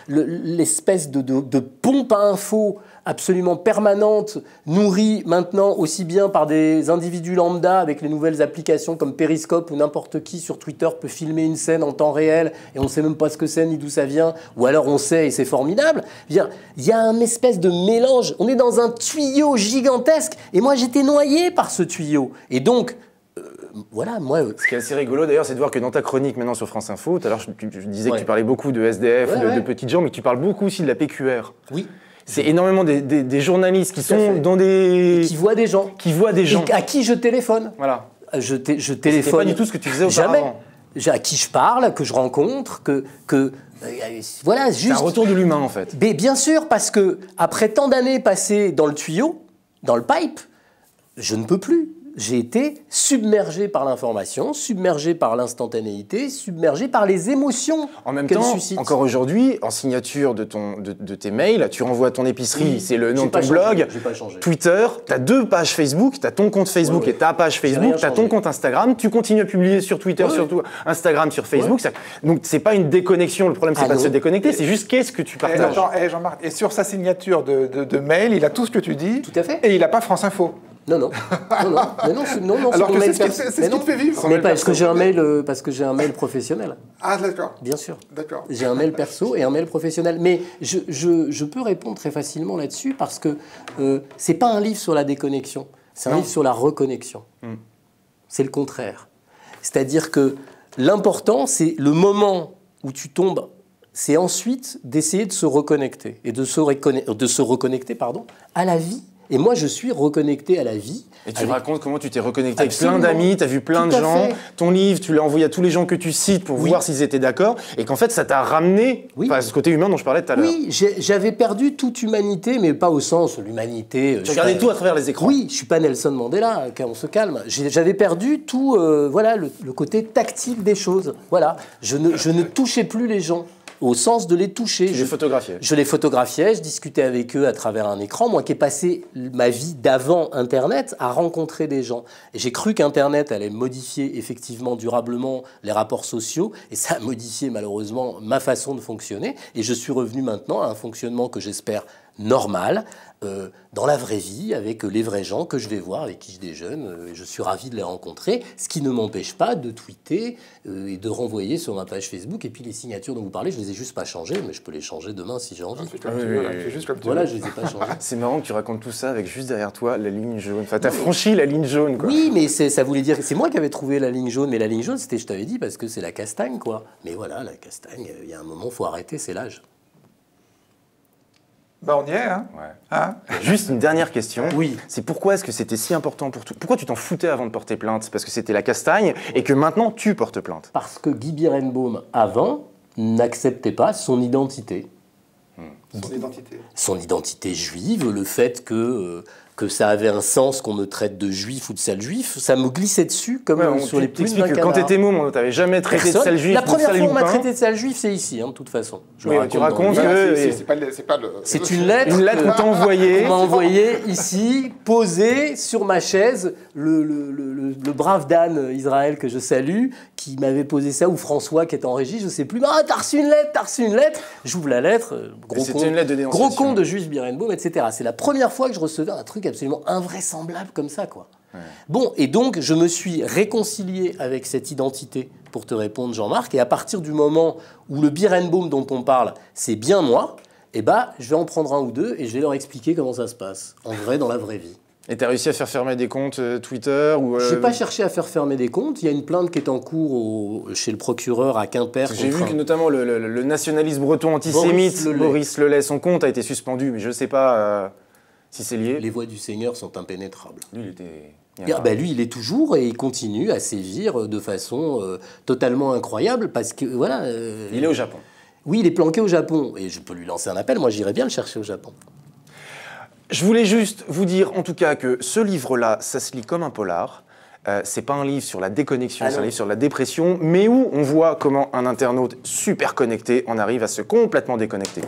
l'espèce de pompe à infos absolument permanente, nourrie maintenant aussi bien par des individus lambda avec les nouvelles applications comme Periscope où n'importe qui sur Twitter peut filmer une scène en temps réel et on ne sait même pas ce que c'est ni d'où ça vient, ou alors on sait et c'est formidable. Il y a un espèce de mélange. On est dans un tuyau gigantesque et moi j'étais noyé par ce tuyau. Et donc, voilà, moi... Ce qui est assez rigolo d'ailleurs, c'est de voir que dans ta chronique maintenant sur France Info, tout à l'heure je disais que tu parlais beaucoup de SDF, de petites gens, mais que tu parles beaucoup aussi de la PQR. Oui. C'est énormément des journalistes qui sont dans des... Qui voient des gens. Qui voient des gens. Et à qui je téléphone. Voilà. Je téléphone... C'était pas du tout ce que tu faisais auparavant. Jamais. À qui je parle, que je rencontre, voilà, juste... C'est un retour de l'humain, en fait. Mais bien sûr, parce que après tant d'années passées dans le tuyau, dans le pipe, je ne peux plus. J'ai été submergé par l'information, submergé par l'instantanéité, submergé par les émotions. En même temps, suscite. Encore aujourd'hui, en signature de tes mails, tu renvoies ton épicerie, c'est le nom de ton blog, Twitter, tu as 2 pages Facebook, tu as ton compte Facebook et ta page Facebook, tu as ton compte Instagram, tu continues à publier sur Twitter, surtout Instagram, sur Facebook. Donc c'est pas une déconnexion, le problème c'est pas de se déconnecter, c'est juste qu'est-ce que tu partages. Attends, Jean-Marc, et sur sa signature de mail, il a tout ce que tu dis. Tout à fait. Et il n'a pas France Info. Non. Alors que c'est ce qui te fait vivre. Mais parce que j'ai un mail professionnel. Ah, d'accord. Bien sûr. D'accord. J'ai un mail perso et un mail professionnel. Mais je peux répondre très facilement là-dessus parce que c'est pas un livre sur la déconnexion, c'est un livre sur la reconnexion. C'est le contraire. C'est-à-dire que l'important, c'est le moment où tu tombes, c'est ensuite d'essayer de se reconnecter et de se reconnecter à la vie. Et moi, je suis reconnecté à la vie. Et tu racontes comment tu t'es reconnecté avec plein d'amis, tu as vu plein de gens, ton livre, tu l'as envoyé à tous les gens que tu cites pour voir s'ils étaient d'accord, et qu'en fait, ça t'a ramené à ce côté humain dont je parlais tout à l'heure. Oui, j'avais perdu toute humanité, mais pas au sens l'humanité... Tu regardais tout à travers les écrans. Oui, je suis pas Nelson Mandela, on se calme. J'avais perdu tout le côté tactile des choses. Voilà, je ne touchais plus les gens. Au sens de les toucher. Tu les photographiais. Je les photographiais, je discutais avec eux à travers un écran. Moi qui ai passé ma vie d'avant Internet à rencontrer des gens. Et j'ai cru qu'Internet allait modifier effectivement durablement les rapports sociaux. Et ça a modifié malheureusement ma façon de fonctionner. Et je suis revenu maintenant à un fonctionnement que j'espère normal, dans la vraie vie, avec les vrais gens que je vais voir, avec qui je déjeune. Je suis ravi de les rencontrer, ce qui ne m'empêche pas de tweeter et de renvoyer sur ma page Facebook. Et puis les signatures dont vous parlez, je les ai juste pas changées, mais je peux les changer demain si j'ai envie. Voilà, je les ai pas changées. C'est marrant que tu racontes tout ça avec juste derrière toi la ligne jaune. Enfin, t'as franchi la ligne jaune, quoi. Oui, mais ça voulait dire que c'est moi qui avais trouvé la ligne jaune. Mais la ligne jaune, c'était, je t'avais dit, parce que c'est la castagne, quoi. Mais voilà, la castagne, il y a un moment, faut arrêter, c'est l'âge. Bah on y est, hein. Juste une dernière question. Oui. C'est pourquoi est-ce que c'était si important pour toi? Pourquoi tu t'en foutais avant de porter plainte? Parce que c'était la castagne et que maintenant tu portes plainte. Parce que Guy Birenbaum, avant, n'acceptait pas son identité. Son identité juive, le fait que ça avait un sens qu'on me traite de juif ou de sale juif, ça me glissait dessus comme sur les plumes d'un canard. Quand t'étais môme, on t'avait jamais traité de sale juif. La première fois qu'on m'a traité de sale juif, c'est ici, de toute façon. Tu racontes que c'est une lettre qu'on t'a envoyée. On m'a envoyée ici, posée sur ma chaise, le brave Dan Israël que je salue, qui m'avait posé ça, ou François qui est en régie, je sais plus. Ah, t'as reçu une lettre. J'ouvre la lettre, gros con de juif Birenbaum, etc. C'est la première fois que je recevais un truc absolument invraisemblable comme ça, quoi. Ouais. Bon, et donc je me suis réconcilié avec cette identité, pour te répondre, Jean-Marc, et à partir du moment où le Birenbaum dont on parle, c'est bien moi, je vais en prendre un ou deux et je vais leur expliquer comment ça se passe, en vrai, dans la vraie vie. Et t'as réussi à faire fermer des comptes Twitter ou Je n'ai pas cherché à faire fermer des comptes. Il y a une plainte qui est en cours chez le procureur à Quimper. J'ai vu que notamment le nationaliste breton antisémite, Boris Lelay, son compte a été suspendu, mais je ne sais pas si c'est lié. Les voies du Seigneur sont impénétrables. Lui, il est toujours et il continue à sévir de façon totalement incroyable parce que, voilà... il est au Japon. Oui, il est planqué au Japon. Et je peux lui lancer un appel. Moi, j'irais bien le chercher au Japon. Je voulais juste vous dire, en tout cas, que ce livre-là, ça se lit comme un polar. C'est pas un livre sur la déconnexion, c'est un livre sur la dépression, mais où on voit comment un internaute super connecté en arrive à se complètement déconnecter.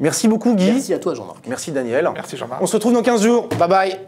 Merci beaucoup, Guy. Merci à toi, Jean-Marc. Merci, Daniel. Merci, Jean-Marc. On se retrouve dans 15 jours. Bye bye.